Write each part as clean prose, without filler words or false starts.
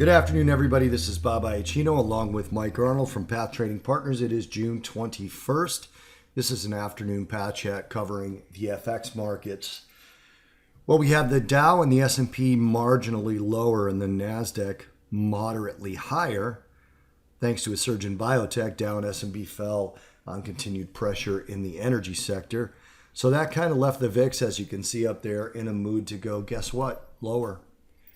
Good afternoon, everybody. This is Bob Iacchino along with Mike Arnold from Path Trading Partners. It is June 21st. This is an afternoon Path Chat covering the FX markets. Well, we have the Dow and the S&P marginally lower and the Nasdaq moderately higher. Thanks to a surge in biotech, Dow and S&P fell on continued pressure in the energy sector. So that kind of left the VIX, as you can see up there, in a mood to go, guess what? Lower.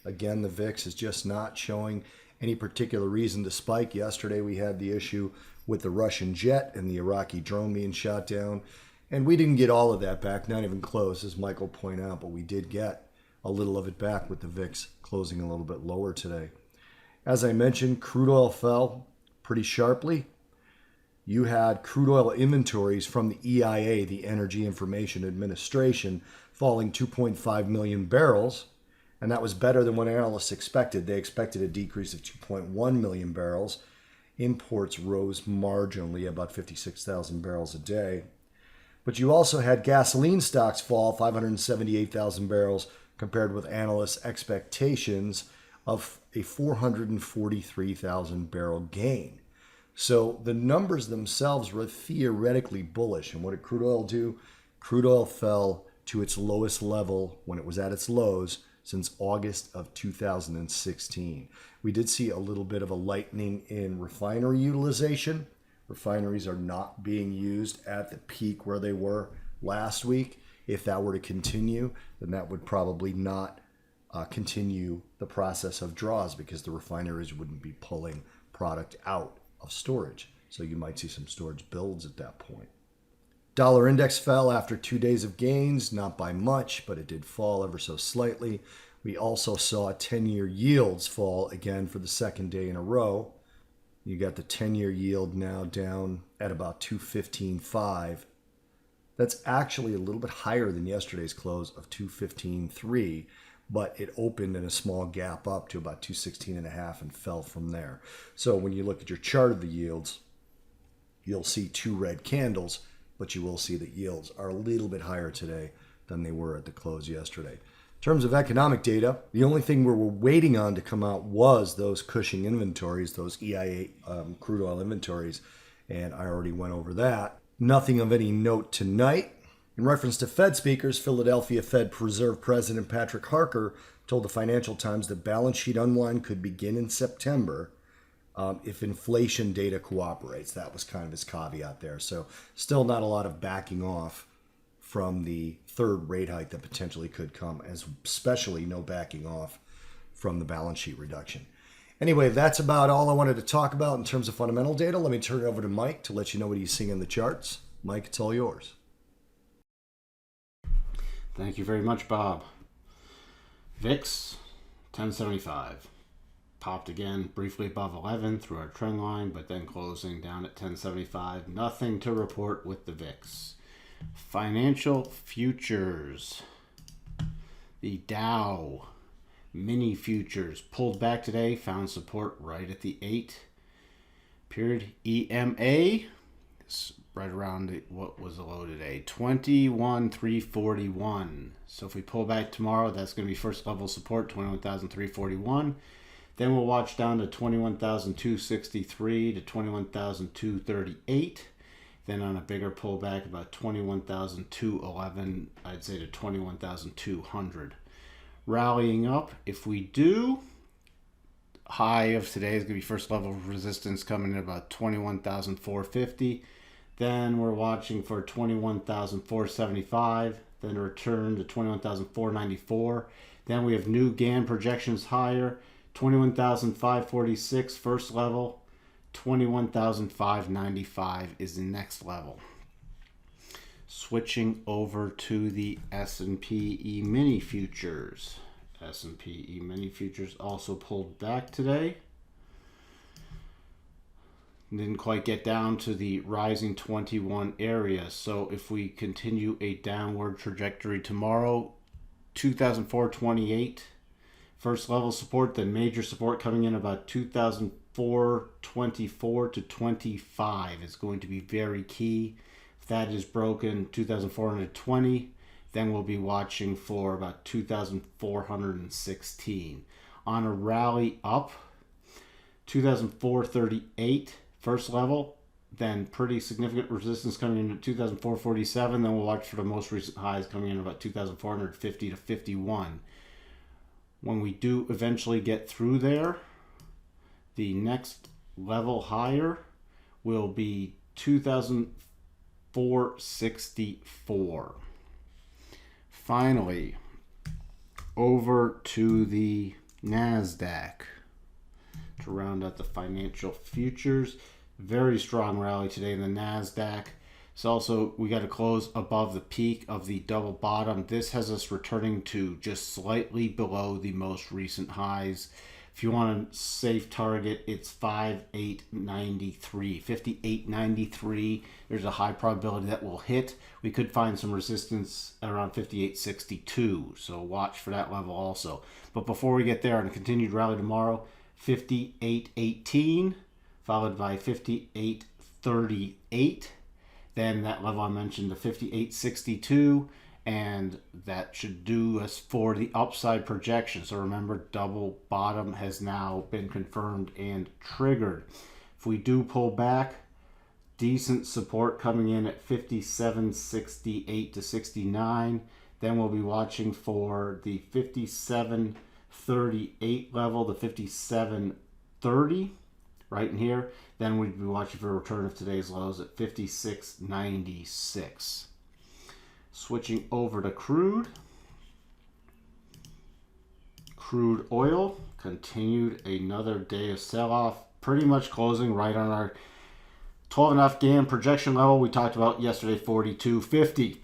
Again, the VIX is just not showing any particular reason to spike. Yesterday, we had the issue with the Russian jet and the Iraqi drone being shot down. And we didn't get all of that back, not even close, as Michael pointed out, but we did get a little of it back with the VIX closing a little bit lower today. As I mentioned, crude oil fell pretty sharply. You had crude oil inventories from the EIA, the Energy Information Administration, falling 2.5 million barrels. And that was better than what analysts expected. They expected a decrease of 2.1 million barrels. Imports rose marginally, about 56,000 barrels a day. But you also had gasoline stocks fall 578,000 barrels compared with analysts' expectations of a 443,000 barrel gain. So the numbers themselves were theoretically bullish. And what did crude oil do? Crude oil fell to its lowest level when it was at its lows since August of 2016. We did see a little bit of a lightening in refinery utilization. Refineries are not being used at the peak where they were last week. If that were to continue, then that would probably not continue the process of draws because the refineries wouldn't be pulling product out of storage. So you might see some storage builds at that point. Dollar index fell after 2 days of gains, not by much, but it did fall ever so slightly. We also saw 10-year yields fall again for the second day in a row. You got the 10-year yield now down at about 215.5. That's actually a little bit higher than yesterday's close of 215.3, but it opened in a small gap up to about 216.5 and fell from there. So when you look at your chart of the yields, you'll see two red candles, but you will see that yields are a little bit higher today than they were at the close yesterday. In terms of economic data, the only thing we were waiting on to come out was those Cushing inventories, those EIA crude oil inventories, and I already went over that. Nothing of any note tonight. In reference to Fed speakers, Philadelphia Fed Reserve President Patrick Harker told the Financial Times that balance sheet unwind could begin in September if inflation data cooperates. That was kind of his caveat there. So still not a lot of backing off from the third rate hike that potentially could come, as especially no backing off from the balance sheet reduction. Anyway, that's about all I wanted to talk about in terms of fundamental data. Let me turn it over to Mike to let you know what he's seeing in the charts. Mike, it's all yours. Thank you very much, Bob. VIX, 1075. Popped again briefly above 11 through our trend line, but then closing down at 1075. Nothing to report with the VIX. Financial futures. The Dow mini futures pulled back today, found support right at the 8 period EMA. It's right around what was the low today, 21,341. So if we pull back tomorrow, that's going to be first level support, 21,341. Then we'll watch down to 21,263 to 21,238. Then on a bigger pullback, about 21,211, I'd say to 21,200. Rallying up, if we do, high of today is going to be first level resistance coming in about 21,450. Then we're watching for 21,475. Then a return to 21,494. Then we have new GAN projections higher. 21,546 first level, 21,595 is the next level. Switching over to the S&P E-mini futures. S&P E-mini futures also pulled back today. Didn't quite get down to the rising 21 area. So if we continue a downward trajectory tomorrow, 2,428. First level support, then major support coming in about 2,424 to 25 is going to be very key. If that is broken, 2,420, then we'll be watching for about 2,416. On a rally up, 2004.38 first level, then pretty significant resistance coming in at 2004.47. Then we'll watch for the most recent highs coming in about 2,450 to 51. When we do eventually get through there, the next level higher will be 2,464. Finally, over to the Nasdaq to round out the financial futures. Very strong rally today in the Nasdaq. It's also, we got to close above the peak of the double bottom. This has us returning to just slightly below the most recent highs. If you want a safe target, it's 5893. 5893, there's a high probability that will hit. We could find some resistance around 5862, so watch for that level also. But before we get there, on a continued rally tomorrow, 5818, followed by 5838. Then that level I mentioned, the 5862, and that should do us for the upside projection. So remember, double bottom has now been confirmed and triggered. If we do pull back, decent support coming in at 5768 to 69. Then we'll be watching for the 5738 level, the 5730 right in here. Then we'd be watching for a return of today's lows at 5696. Switching over to crude. Crude oil continued another day of sell-off, pretty much closing right on our 12.5 GAN projection level we talked about yesterday, 42.50.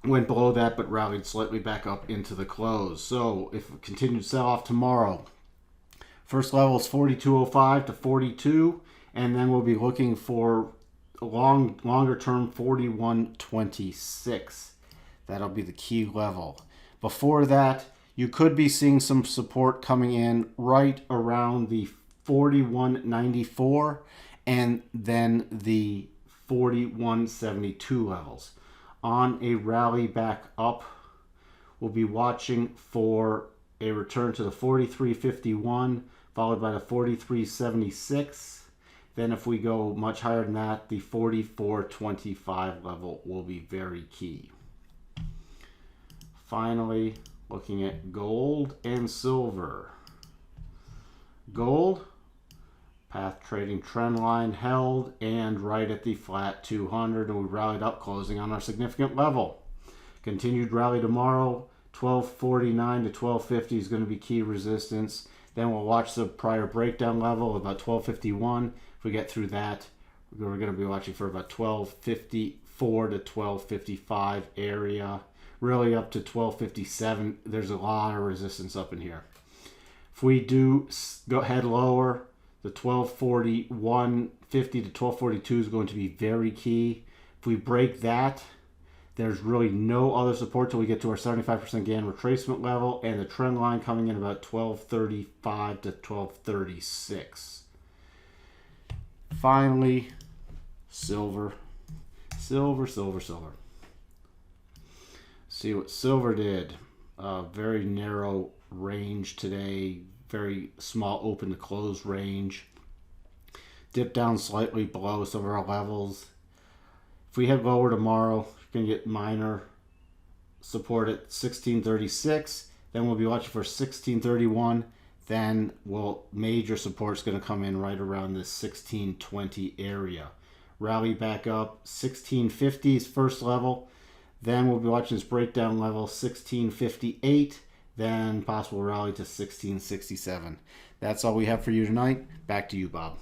Went below that, but rallied slightly back up into the close. So if we continue to sell off tomorrow, first level is 42.05 to 42, and then we'll be looking for a longer term 41.26. That'll be the key level. Before that, you could be seeing some support coming in right around the 41.94 and then the 41.72 levels. On a rally back up, we'll be watching for a return to the 43.51, followed by the 43.76. Then if we go much higher than that, the 44.25 level will be very key. Finally, looking at gold and silver. Gold, path trading trend line held and right at the flat 200, and we rallied up, closing on our significant level. Continued rally tomorrow, 1249 to 1250 is going to be key resistance. Then we'll watch the prior breakdown level about 1251. If we get through that, we're going to be watching for about 1254 to 1255 area. Really up to 1257. There's a lot of resistance up in here. If we do go head lower, the 1241.50 to 1242 is going to be very key. If we break that, there's really no other support till we get to our 75% GAN retracement level, and the trend line coming in about 1235 to 1236. Finally, silver. Silver. See what silver did. Very narrow range today. Very small open to close range. Dipped down slightly below some of our levels. If we head lower tomorrow, we're going to get minor support at 1636. Then we'll be watching for 1631. Then major support is going to come in right around this 1620 area. Rally back up. 1650 is first level. Then we'll be watching this breakdown level 1658, then possible rally to 1667. That's all we have for you tonight. Back to you, Bob.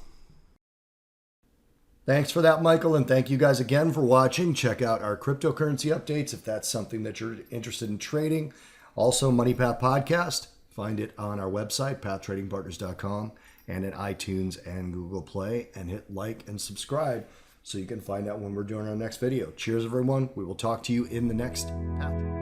Thanks for that, Michael, and thank you guys again for watching. Check out our cryptocurrency updates if that's something that you're interested in trading. Also, Money Path Podcast. Find it on our website, pathtradingpartners.com, and at iTunes and Google Play. And hit like and subscribe so you can find out when we're doing our next video. Cheers, everyone. We will talk to you in the next Path.